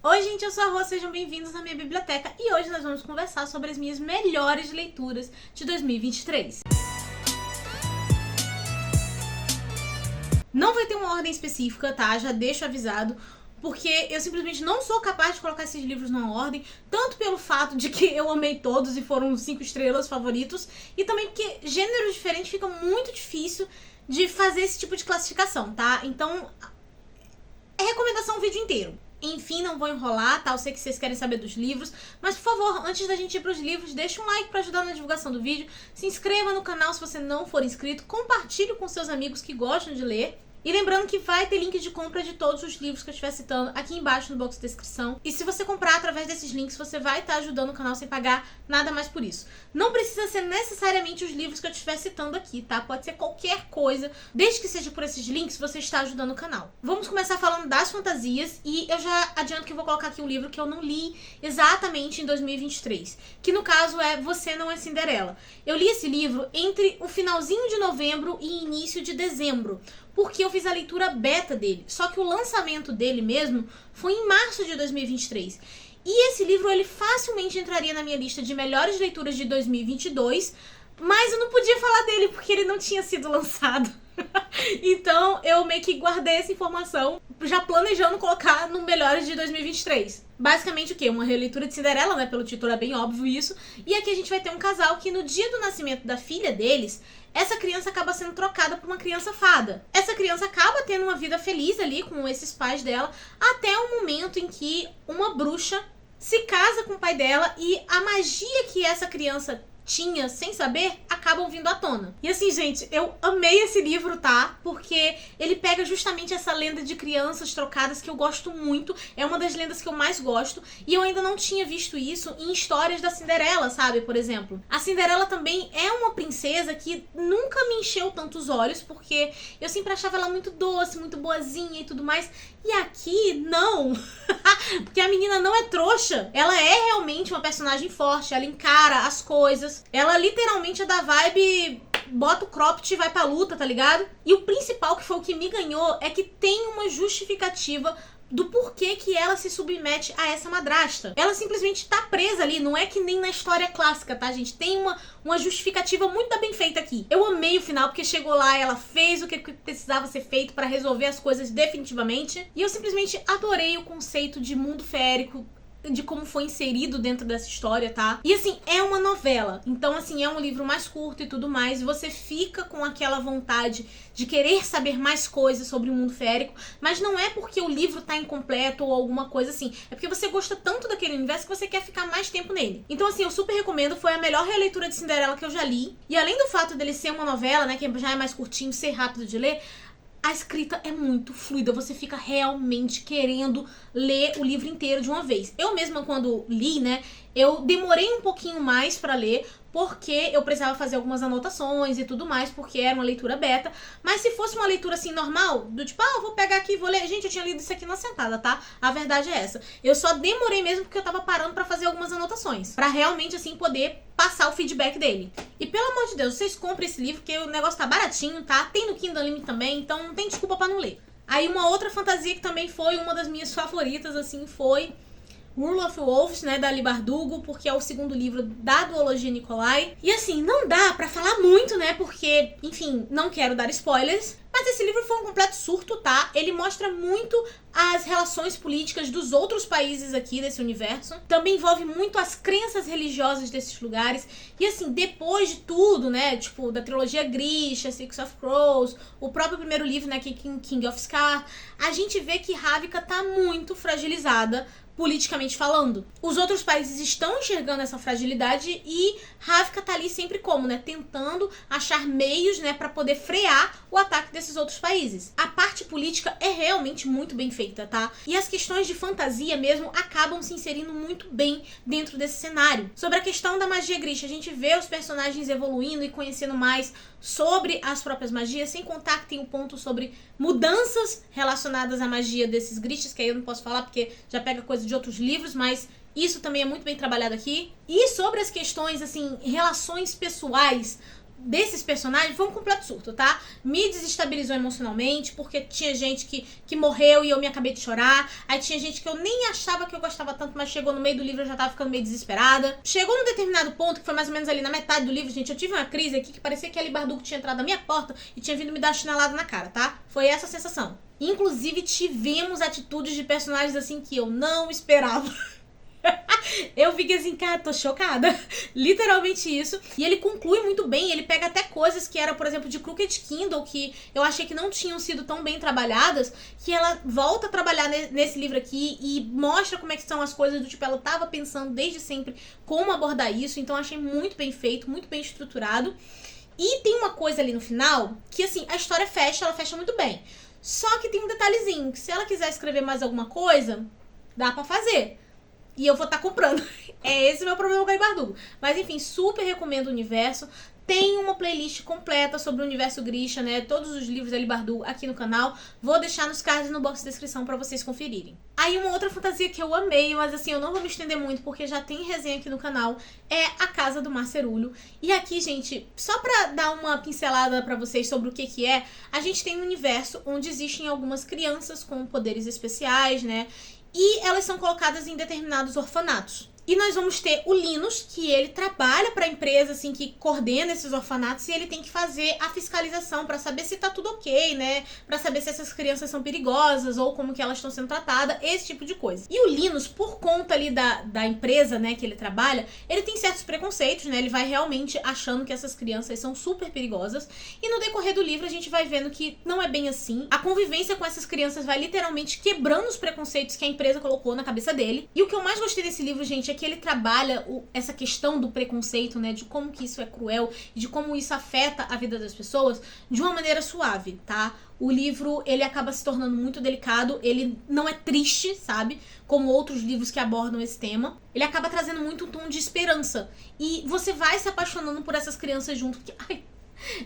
Oi gente, eu sou a Rô, sejam bem-vindos à minha biblioteca e hoje nós vamos conversar sobre as minhas melhores leituras de 2023. Não vai ter uma ordem específica, tá? Já deixo avisado, porque eu simplesmente não sou capaz de colocar esses livros numa ordem, tanto pelo fato de que eu amei todos e foram 5 estrelas favoritos, e também porque gêneros diferentes fica muito difícil de fazer esse tipo de classificação, tá? Então, é recomendação o vídeo inteiro. Enfim, não vou enrolar, tá? Eu sei que vocês querem saber dos livros, mas por favor, antes da gente ir pros livros, deixa um like pra ajudar na divulgação do vídeo, se inscreva no canal se você não for inscrito, compartilhe com seus amigos que gostam de ler. E lembrando que vai ter link de compra de todos os livros que eu estiver citando aqui embaixo no box de descrição. E se você comprar através desses links, você vai estar ajudando o canal sem pagar nada mais por isso. Não precisa ser necessariamente os livros que eu estiver citando aqui, tá? Pode ser qualquer coisa, desde que seja por esses links, você está ajudando o canal. Vamos começar falando das fantasias e eu já adianto que eu vou colocar aqui um livro que eu não li exatamente em 2023, que no caso é Você Não é Cinderela. Eu li esse livro entre o finalzinho de novembro e início de dezembro, porque eu fiz a leitura beta dele, só que o lançamento dele mesmo foi em março de 2023. E esse livro ele facilmente entraria na minha lista de melhores leituras de 2022, mas eu não podia falar dele porque ele não tinha sido lançado. Então eu meio que guardei essa informação, já planejando colocar no melhores de 2023. Basicamente o quê? Uma releitura de Cinderela, né? Pelo título é bem óbvio isso. E aqui a gente vai ter um casal que no dia do nascimento da filha deles, essa criança acaba sendo trocada por uma criança fada. Essa criança acaba tendo uma vida feliz ali com esses pais dela, até o momento em que uma bruxa se casa com o pai dela e a magia que essa criança tinha, sem saber, acabam vindo à tona. E assim, gente, eu amei esse livro, tá? Porque ele pega justamente essa lenda de crianças trocadas que eu gosto muito. É uma das lendas que eu mais gosto. E eu ainda não tinha visto isso em histórias da Cinderela, sabe? Por exemplo. A Cinderela também é uma princesa que nunca me encheu tantos olhos, porque eu sempre achava ela muito doce, muito boazinha e tudo mais. E aqui, não! Porque a menina não é trouxa. Ela é realmente uma personagem forte. Ela encara as coisas. Ela literalmente é da vibe bota o cropped e vai pra luta, tá ligado? E o principal, que foi o que me ganhou, é que tem uma justificativa do porquê que ela se submete a essa madrasta. Ela simplesmente tá presa ali, não é que nem na história clássica, tá, gente? Tem uma justificativa muito bem feita aqui. Eu amei o final, porque chegou lá, ela fez o que precisava ser feito pra resolver as coisas definitivamente. E eu simplesmente adorei o conceito de mundo férico, de como foi inserido dentro dessa história, tá? E assim, é uma novela, então assim, é um livro mais curto e tudo mais, e você fica com aquela vontade de querer saber mais coisas sobre o mundo férico, mas não é porque o livro tá incompleto ou alguma coisa assim, é porque você gosta tanto daquele universo que você quer ficar mais tempo nele. Então assim, eu super recomendo, foi a melhor releitura de Cinderela que eu já li, e além do fato dele ser uma novela, né, que já é mais curtinho, ser rápido de ler, a escrita é muito fluida, você fica realmente querendo ler o livro inteiro de uma vez. Eu mesma, quando li, né, eu demorei um pouquinho mais pra ler, porque eu precisava fazer algumas anotações e tudo mais, porque era uma leitura beta. Mas se fosse uma leitura assim normal, do tipo, eu vou pegar aqui e vou ler. Gente, eu tinha lido isso aqui na sentada, tá? A verdade é essa. Eu só demorei mesmo porque eu tava parando pra fazer algumas anotações, pra realmente assim poder passar o feedback dele. E pelo amor de Deus, vocês comprem esse livro, porque o negócio tá baratinho, tá? Tem no Kindle Unlimited também, então não tem desculpa pra não ler. Aí uma outra fantasia que também foi uma das minhas favoritas, assim, foi Rule of Wolves, né, da Leigh Bardugo, porque é o segundo livro da duologia Nicolai. E assim, não dá pra falar muito, né, porque, enfim, não quero dar spoilers, mas esse livro foi um completo surto, tá? Ele mostra muito as relações políticas dos outros países aqui desse universo. Também envolve muito as crenças religiosas desses lugares. E assim, depois de tudo, né, tipo, da trilogia Grisha, Six of Crows, o próprio primeiro livro, né, King of Scar, a gente vê que Ravnica tá muito fragilizada, politicamente falando. Os outros países estão enxergando essa fragilidade e Ravnica tá ali sempre como, né? Tentando achar meios, né, pra poder frear o ataque desses outros países. A parte política é realmente muito bem feita, tá? E as questões de fantasia mesmo acabam se inserindo muito bem dentro desse cenário. Sobre a questão da magia Grisha, a gente vê os personagens evoluindo e conhecendo mais sobre as próprias magias, sem contar que tem um ponto sobre mudanças relacionadas à magia desses Grishas, que aí eu não posso falar porque já pega coisa de outros livros, mas isso também é muito bem trabalhado aqui. E sobre as questões, assim, relações pessoais desses personagens foi um completo surto, tá? Me desestabilizou emocionalmente, porque tinha gente que morreu e eu me acabei de chorar. Aí tinha gente que eu nem achava que eu gostava tanto, mas chegou no meio do livro eu já tava ficando meio desesperada. Chegou num determinado ponto, que foi mais ou menos ali na metade do livro, gente, eu tive uma crise aqui que parecia que Ali Bardugo tinha entrado na minha porta e tinha vindo me dar uma chinelada na cara, tá? Foi essa a sensação. Inclusive, tivemos atitudes de personagens assim que eu não esperava. Eu fiquei assim, cara, tô chocada. Literalmente isso. E ele conclui muito bem. Ele pega até coisas que eram, por exemplo, de Crooked Kindle, que eu achei que não tinham sido tão bem trabalhadas, que ela volta a trabalhar nesse livro aqui e mostra como é que são as coisas, do tipo, ela tava pensando desde sempre como abordar isso. Então achei muito bem feito, muito bem estruturado. E tem uma coisa ali no final que, assim, a história fecha, ela fecha muito bem. Só que tem um detalhezinho, que se ela quiser escrever mais alguma coisa, dá pra fazer. E eu vou estar comprando. É esse o meu problema com a Ali Bardugo. Mas enfim, super recomendo o universo. Tem uma playlist completa sobre o universo Grisha, né? Todos os livros da Ali Bardugo aqui no canal. Vou deixar nos cards e no box de descrição pra vocês conferirem. Aí uma outra fantasia que eu amei, mas assim, eu não vou me estender muito porque já tem resenha aqui no canal, é A Casa do Marcerulho. E aqui, gente, só pra dar uma pincelada pra vocês sobre o que é, a gente tem um universo onde existem algumas crianças com poderes especiais, né? E elas são colocadas em determinados orfanatos. E nós vamos ter o Linus, que ele trabalha para a empresa, assim, que coordena esses orfanatos, e ele tem que fazer a fiscalização para saber se tá tudo ok, né? Para saber se essas crianças são perigosas ou como que elas estão sendo tratadas, esse tipo de coisa. E o Linus, por conta ali da empresa, né, que ele trabalha, ele tem certos preconceitos, né? Ele vai realmente achando que essas crianças são super perigosas. E no decorrer do livro a gente vai vendo que não é bem assim. A convivência com essas crianças vai literalmente quebrando os preconceitos que a empresa colocou na cabeça dele. E o que eu mais gostei desse livro, gente, é que ele trabalha essa questão do preconceito, né, de como que isso é cruel, de como isso afeta a vida das pessoas de uma maneira suave, tá? O livro, ele acaba se tornando muito delicado, ele não é triste, sabe? Como outros livros que abordam esse tema. Ele acaba trazendo muito um tom de esperança. E você vai se apaixonando por essas crianças junto, porque, ai,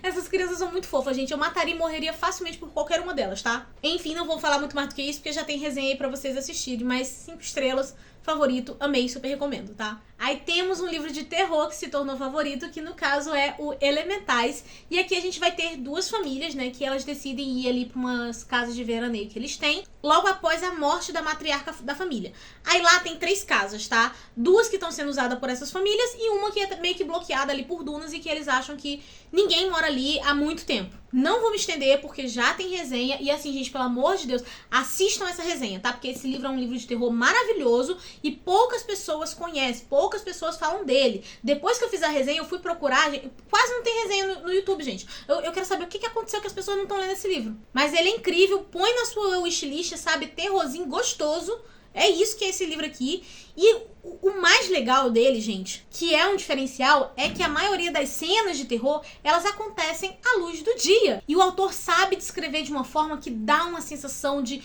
essas crianças são muito fofas, gente. Eu mataria e morreria facilmente por qualquer uma delas, tá? Enfim, não vou falar muito mais do que isso, porque já tem resenha aí pra vocês assistirem. Mas 5 estrelas, favorito, amei, super recomendo, tá? Aí temos um livro de terror que se tornou favorito, que no caso é o Elementais. E aqui a gente vai ter duas famílias, né, que elas decidem ir ali pra umas casas de veraneio que eles têm, logo após a morte da matriarca da família. Aí lá tem 3 casas, tá? 2 que estão sendo usadas por essas famílias e uma que é meio que bloqueada ali por dunas e que eles acham que ninguém mora ali há muito tempo. Não vou me estender porque já tem resenha e assim, gente, pelo amor de Deus, assistam essa resenha, tá? Porque esse livro é um livro de terror maravilhoso e poucas pessoas conhecem, poucas pessoas falam dele. Depois que eu fiz a resenha, eu fui procurar, gente, quase não tem resenha no YouTube, gente. Eu quero saber o que aconteceu que as pessoas não estão lendo esse livro. Mas ele é incrível, põe na sua wishlist, sabe? Terrorzinho gostoso. É isso que é esse livro aqui. E o mais legal dele, gente, que é um diferencial, é que a maioria das cenas de terror, elas acontecem à luz do dia. E o autor sabe descrever de uma forma que dá uma sensação de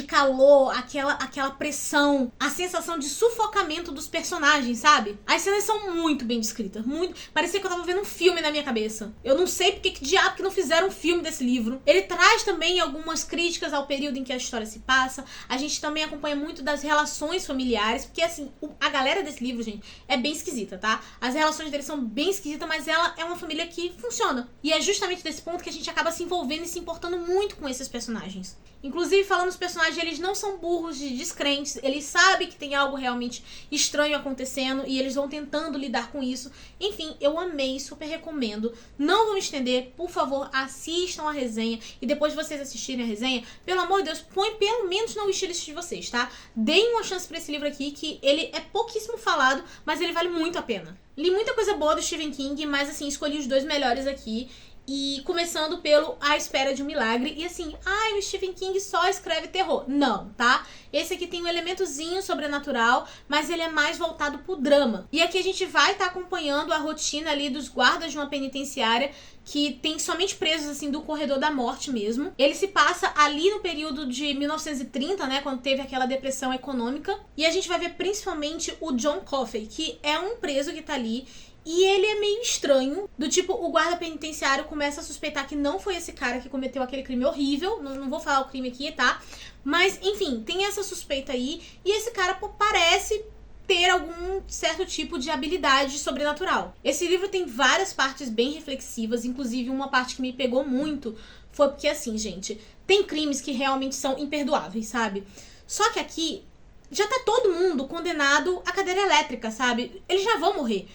calor, aquela pressão, a sensação de sufocamento dos personagens, sabe? As cenas são muito bem descritas, muito. Parecia que eu tava vendo um filme na minha cabeça. Eu não sei porque que diabo que não fizeram um filme desse livro. Ele traz também algumas críticas ao período em que a história se passa. A gente também acompanha muito das relações familiares, porque assim, a galera desse livro, gente, é bem esquisita, tá? As relações deles são bem esquisitas, mas ela é uma família que funciona. E é justamente desse ponto que a gente acaba se envolvendo e se importando muito com esses personagens. Inclusive, falando dos personagens, eles não são burros de descrentes, eles sabem que tem algo realmente estranho acontecendo e eles vão tentando lidar com isso. Enfim, eu amei, super recomendo. Não vou me estender, por favor, assistam a resenha e depois de vocês assistirem a resenha, pelo amor de Deus, põe pelo menos na wishlist de vocês, tá? Deem uma chance pra esse livro aqui, que ele é pouquíssimo falado, mas ele vale muito a pena. Li muita coisa boa do Stephen King, mas assim, escolhi os 2 melhores aqui. E começando pelo A Espera de um Milagre. E assim, o Stephen King só escreve terror. Não, tá? Esse aqui tem um elementozinho sobrenatural, mas ele é mais voltado pro drama. E aqui a gente vai estar acompanhando a rotina ali dos guardas de uma penitenciária que tem somente presos, assim, do corredor da morte mesmo. Ele se passa ali no período de 1930, né, quando teve aquela depressão econômica. E a gente vai ver principalmente o John Coffey, que é um preso que tá ali. E ele é meio estranho, do tipo, o guarda penitenciário começa a suspeitar que não foi esse cara que cometeu aquele crime horrível. Não vou falar o crime aqui, tá? Mas, enfim, tem essa suspeita aí. E esse cara, pô, parece ter algum certo tipo de habilidade sobrenatural. Esse livro tem várias partes bem reflexivas, inclusive uma parte que me pegou muito foi porque, assim, gente, tem crimes que realmente são imperdoáveis, sabe? Só que aqui já tá todo mundo condenado à cadeira elétrica, sabe? Eles já vão morrer.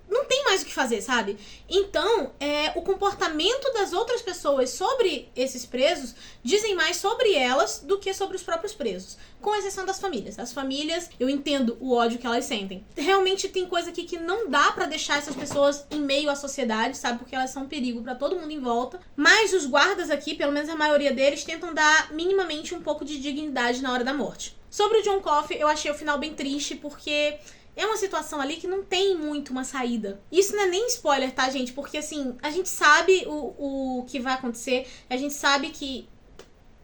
Não tem mais o que fazer, sabe? Então, o comportamento das outras pessoas sobre esses presos dizem mais sobre elas do que sobre os próprios presos. Com exceção das famílias. As famílias, eu entendo o ódio que elas sentem. Realmente tem coisa aqui que não dá pra deixar essas pessoas em meio à sociedade, sabe? Porque elas são um perigo pra todo mundo em volta. Mas os guardas aqui, pelo menos a maioria deles, tentam dar minimamente um pouco de dignidade na hora da morte. Sobre o John Coffey, eu achei o final bem triste, porque é uma situação ali que não tem muito uma saída. Isso não é nem spoiler, tá, gente? Porque, assim, a gente sabe o que vai acontecer. A gente sabe que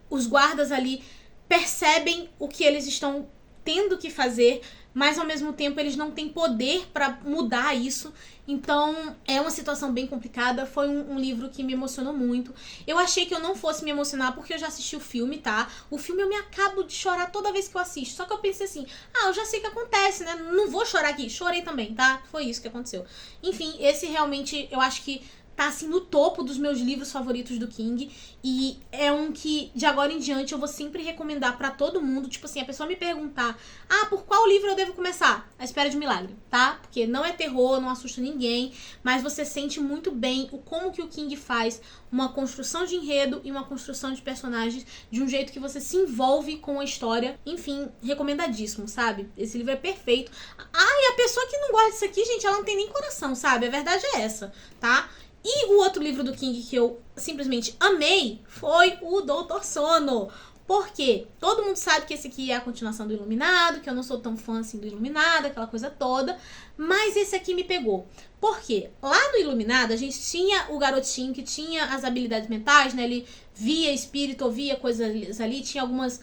os guardas ali percebem o que eles estão tendo que fazer, mas, ao mesmo tempo, eles não têm poder pra mudar isso. Então, é uma situação bem complicada. Foi um livro que me emocionou muito. Eu achei que eu não fosse me emocionar porque eu já assisti o filme, tá? O filme eu me acabo de chorar toda vez que eu assisto. Só que eu pensei assim, eu já sei o que acontece, né? Não vou chorar aqui. Chorei também, tá? Foi isso que aconteceu. Enfim, esse realmente, eu acho que tá, assim, no topo dos meus livros favoritos do King. E é um que, de agora em diante, eu vou sempre recomendar pra todo mundo. Tipo assim, a pessoa me perguntar, por qual livro eu devo começar? A Espera de um Milagre, tá? Porque não é terror, não assusta ninguém, mas você sente muito bem como que o King faz uma construção de enredo e uma construção de personagens de um jeito que você se envolve com a história. Enfim, recomendadíssimo, sabe? Esse livro é perfeito. E a pessoa que não gosta disso aqui, gente, ela não tem nem coração, sabe? A verdade é essa, tá? E o outro livro do King que eu simplesmente amei foi o Doutor Sono. Por quê? Todo mundo sabe que esse aqui é a continuação do Iluminado, que eu não sou tão fã assim do Iluminado, aquela coisa toda. Mas esse aqui me pegou. Por quê? Lá no Iluminado, a gente tinha o garotinho que tinha as habilidades mentais, né? Ele via espírito, ouvia coisas ali, tinha algumas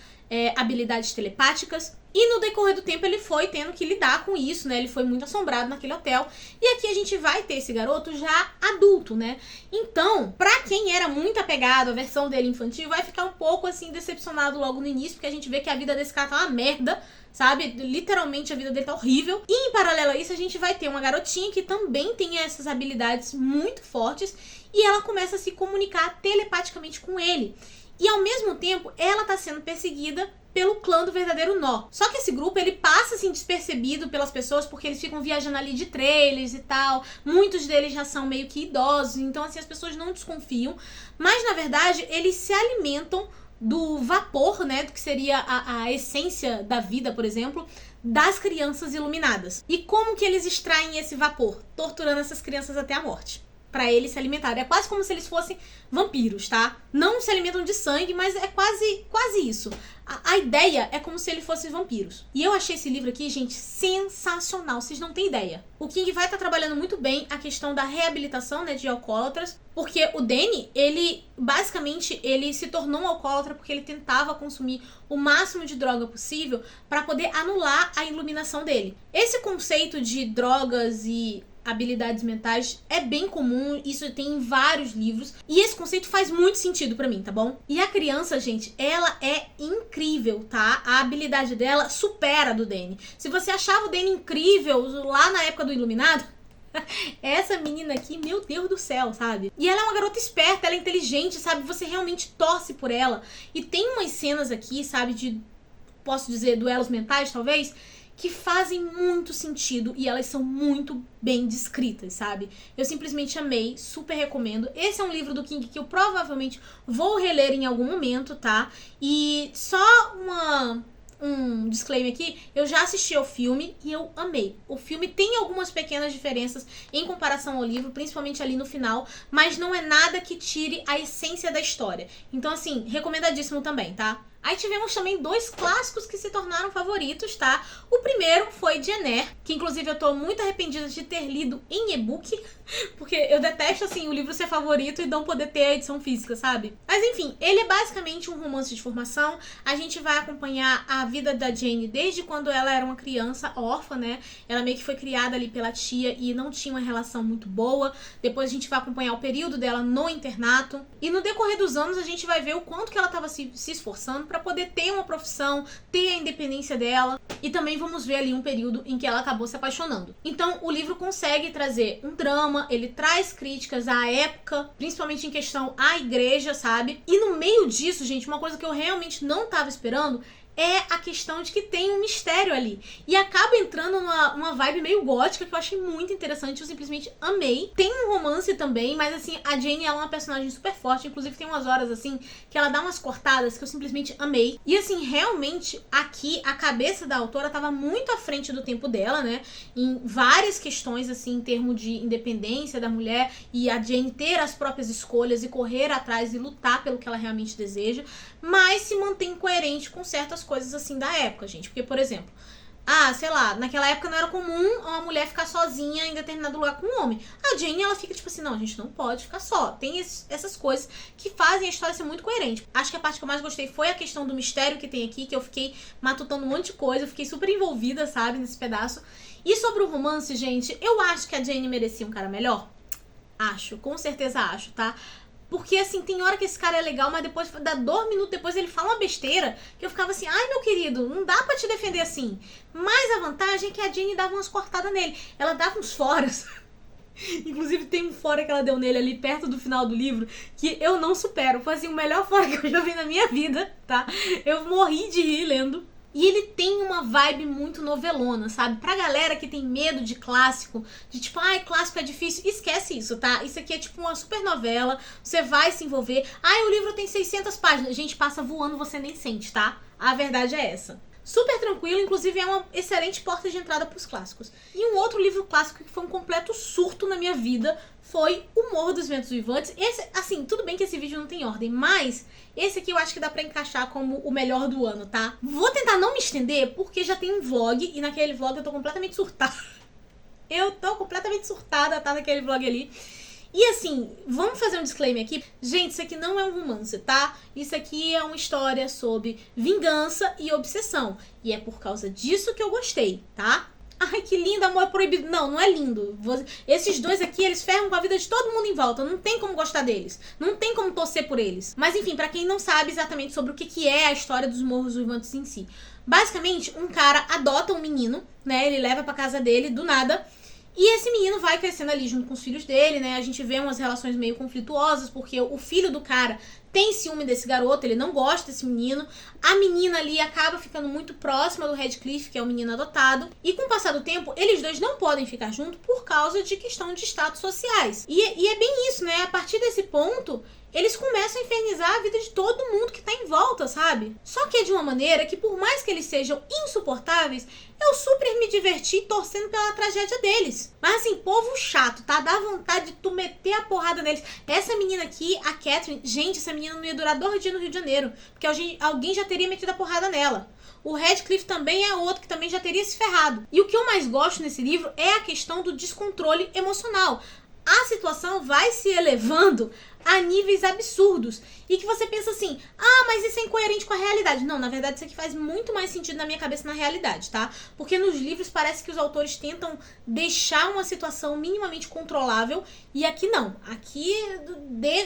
habilidades telepáticas. E no decorrer do tempo ele foi tendo que lidar com isso, né? Ele foi muito assombrado naquele hotel. E aqui a gente vai ter esse garoto já adulto, né? Então, pra quem era muito apegado à versão dele infantil, vai ficar um pouco, assim, decepcionado logo no início, porque a gente vê que a vida desse cara tá uma merda, sabe? Literalmente a vida dele tá horrível. E em paralelo a isso, a gente vai ter uma garotinha que também tem essas habilidades muito fortes e ela começa a se comunicar telepaticamente com ele. E ao mesmo tempo, ela tá sendo perseguida pelo clã do Verdadeiro Nó. Só que esse grupo, ele passa, assim, despercebido pelas pessoas, porque eles ficam viajando ali de trailers e tal. Muitos deles já são meio que idosos, então, assim, as pessoas não desconfiam. Mas, na verdade, eles se alimentam do vapor, né, do que seria a essência da vida, por exemplo, das crianças iluminadas. E como que eles extraem esse vapor? Torturando essas crianças até a morte, pra eles se alimentarem. É quase como se eles fossem vampiros, tá? Não se alimentam de sangue, mas é quase isso. A ideia é como se eles fossem vampiros. E eu achei esse livro aqui, gente, sensacional. Vocês não têm ideia. O King vai estar trabalhando muito bem a questão da reabilitação, né, de alcoólatras. Porque o Danny, ele, basicamente, ele se tornou um alcoólatra porque ele tentava consumir o máximo de droga possível para poder anular a iluminação dele. Esse conceito de drogas e habilidades mentais é bem comum, isso tem em vários livros, e esse conceito faz muito sentido pra mim, tá bom? E a criança, gente, ela é incrível, tá? A habilidade dela supera a do Danny. Se você achava o Danny incrível lá na época do Iluminado, essa menina aqui, meu Deus do céu, sabe? E ela é uma garota esperta, ela é inteligente, sabe? Você realmente torce por ela. E tem umas cenas aqui, sabe, de, posso dizer, duelos mentais, talvez, que fazem muito sentido e elas são muito bem descritas, sabe? Eu simplesmente amei, super recomendo. Esse é um livro do King que eu provavelmente vou reler em algum momento, tá? E só um disclaimer aqui, eu já assisti ao filme e eu amei. O filme tem algumas pequenas diferenças em comparação ao livro, principalmente ali no final, mas não é nada que tire a essência da história. Então, assim, recomendadíssimo também, tá? Aí tivemos também 2 clássicos que se tornaram favoritos, tá? O primeiro foi Jane Eyre, que inclusive eu tô muito arrependida de ter lido em e-book, porque eu detesto, assim, o livro ser favorito e não poder ter a edição física, sabe? Mas enfim, ele é basicamente um romance de formação. A gente vai acompanhar a vida da Jane desde quando ela era uma criança órfã, né? Ela meio que foi criada ali pela tia e não tinha uma relação muito boa. Depois a gente vai acompanhar o período dela no internato. E no decorrer dos anos a gente vai ver o quanto que ela tava se esforçando pra poder ter uma profissão, ter a independência dela. E também vamos ver ali um período em que ela acabou se apaixonando. Então o livro consegue trazer um drama, ele traz críticas à época, principalmente em questão à igreja, sabe? E no meio disso, gente, uma coisa que eu realmente não tava esperando é a questão de que tem um mistério ali. E acaba entrando numa vibe meio gótica, que eu achei muito interessante, eu simplesmente amei. Tem um romance também, mas assim, a Jane, ela é uma personagem super forte, inclusive tem umas horas assim, que ela dá umas cortadas que eu simplesmente amei. E assim, realmente, aqui, a cabeça da autora tava muito à frente do tempo dela, né, em várias questões, assim, em termos de independência da mulher, e a Jane ter as próprias escolhas e correr atrás e lutar pelo que ela realmente deseja, mas se mantém coerente com certas coisas assim da época, gente. Porque, por exemplo, sei lá, naquela época não era comum uma mulher ficar sozinha em determinado lugar com um homem. A Jane, ela fica tipo assim, não, a gente não pode ficar só. Tem essas coisas que fazem a história ser muito coerente. Acho que a parte que eu mais gostei foi a questão do mistério que tem aqui, que eu fiquei matutando um monte de coisa, eu fiquei super envolvida, sabe, nesse pedaço. E sobre o romance, gente, eu acho que a Jane merecia um cara melhor. Acho, com certeza acho, tá? Porque, assim, tem hora que esse cara é legal, mas depois, dá 2 minutos depois, ele fala uma besteira, que eu ficava assim, ai, meu querido, não dá pra te defender assim. Mas a vantagem é que a Jane dava umas cortadas nele. Ela dava uns foras. Inclusive, tem um fora que ela deu nele ali, perto do final do livro, que eu não supero. Foi, assim, o melhor fora que eu já vi na minha vida, tá? Eu morri de rir lendo. E ele tem uma vibe muito novelona, sabe? Pra galera que tem medo de clássico, de tipo, clássico é difícil, esquece isso, tá? Isso aqui é tipo uma super novela, você vai se envolver. O livro tem 600 páginas. Gente, passa voando, você nem sente, tá? A verdade é essa. Super tranquilo, inclusive é uma excelente porta de entrada pros clássicos. E um outro livro clássico que foi um completo surto na minha vida foi O Morro dos Ventos Uivantes. Esse, assim, tudo bem que esse vídeo não tem ordem, mas esse aqui eu acho que dá pra encaixar como o melhor do ano, tá? Vou tentar não me estender, porque já tem um vlog, e naquele vlog eu tô completamente surtada. Eu tô completamente surtada, tá? Naquele vlog ali. E assim, vamos fazer um disclaimer aqui. Gente, isso aqui não é um romance, tá? Isso aqui é uma história sobre vingança e obsessão. E é por causa disso que eu gostei, tá? Ai, que lindo, amor é proibido. Não, não é lindo. Esses dois aqui, eles ferram com a vida de todo mundo em volta. Não tem como gostar deles. Não tem como torcer por eles. Mas enfim, pra quem não sabe exatamente sobre o que é a história dos Morros Uivantes em si. Basicamente, um cara adota um menino, né? Ele leva pra casa dele, do nada. E esse menino vai crescendo ali junto com os filhos dele, né? A gente vê umas relações meio conflituosas, porque o filho do cara tem ciúme desse garoto, ele não gosta desse menino. A menina ali acaba ficando muito próxima do Radcliffe, que é o menino adotado. E com o passar do tempo, eles dois não podem ficar juntos por causa de questão de status sociais. E é bem isso, né? A partir desse ponto, eles começam a infernizar a vida de todo mundo que tá em volta, sabe? Só que é de uma maneira que, por mais que eles sejam insuportáveis, eu super me diverti torcendo pela tragédia deles. Mas assim, povo chato, tá? Dá vontade de tu meter a porrada neles. Essa menina aqui, a Catherine, gente, essa menina não ia durar 2 dias no Rio de Janeiro, porque alguém já teria metido a porrada nela. O Radcliffe também é outro que também já teria se ferrado. E o que eu mais gosto nesse livro é a questão do descontrole emocional. A situação vai se elevando a níveis absurdos. E que você pensa assim, mas isso é incoerente com a realidade. Não, na verdade isso aqui faz muito mais sentido na minha cabeça na realidade, tá? Porque nos livros parece que os autores tentam deixar uma situação minimamente controlável. E aqui não. Aqui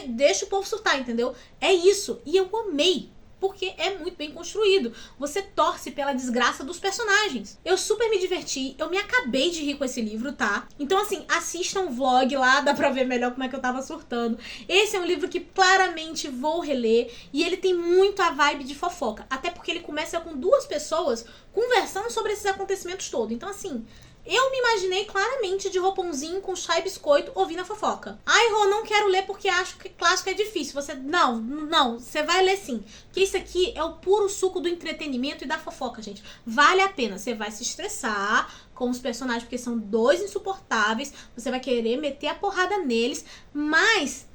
deixa o povo surtar, entendeu? É isso. E eu amei. Porque é muito bem construído. Você torce pela desgraça dos personagens. Eu super me diverti. Eu me acabei de rir com esse livro, tá? Então, assim, assistam o vlog lá. Dá pra ver melhor como é que eu tava surtando. Esse é um livro que claramente vou reler. E ele tem muito a vibe de fofoca. Até porque ele começa com 2 pessoas conversando sobre esses acontecimentos todos. Então, assim, eu me imaginei claramente de roupãozinho com chá e biscoito ouvindo a fofoca. Rô, não quero ler porque acho que clássico é difícil. Não, você vai ler sim. Porque isso aqui é o puro suco do entretenimento e da fofoca, gente. Vale a pena. Você vai se estressar com os personagens porque são 2 insuportáveis. Você vai querer meter a porrada neles. Mas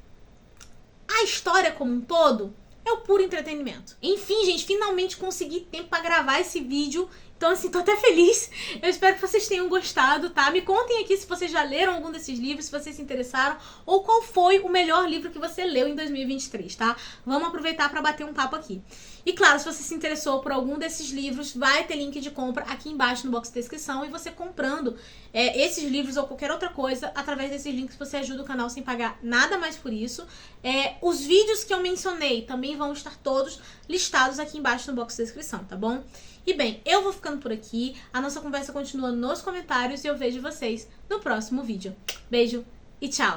a história como um todo é o puro entretenimento. Enfim, gente, finalmente consegui tempo pra gravar esse vídeo Então, assim, tô até feliz. Eu espero que vocês tenham gostado, tá? Me contem aqui se vocês já leram algum desses livros, se vocês se interessaram, ou qual foi o melhor livro que você leu em 2023, tá? Vamos aproveitar pra bater um papo aqui. E claro, se você se interessou por algum desses livros, vai ter link de compra aqui embaixo no box de descrição, e você comprando esses livros ou qualquer outra coisa, através desses links você ajuda o canal sem pagar nada mais por isso. Os vídeos que eu mencionei também vão estar todos listados aqui embaixo no box de descrição, tá bom? E bem, eu vou ficando por aqui, a nossa conversa continua nos comentários e eu vejo vocês no próximo vídeo. Beijo e tchau!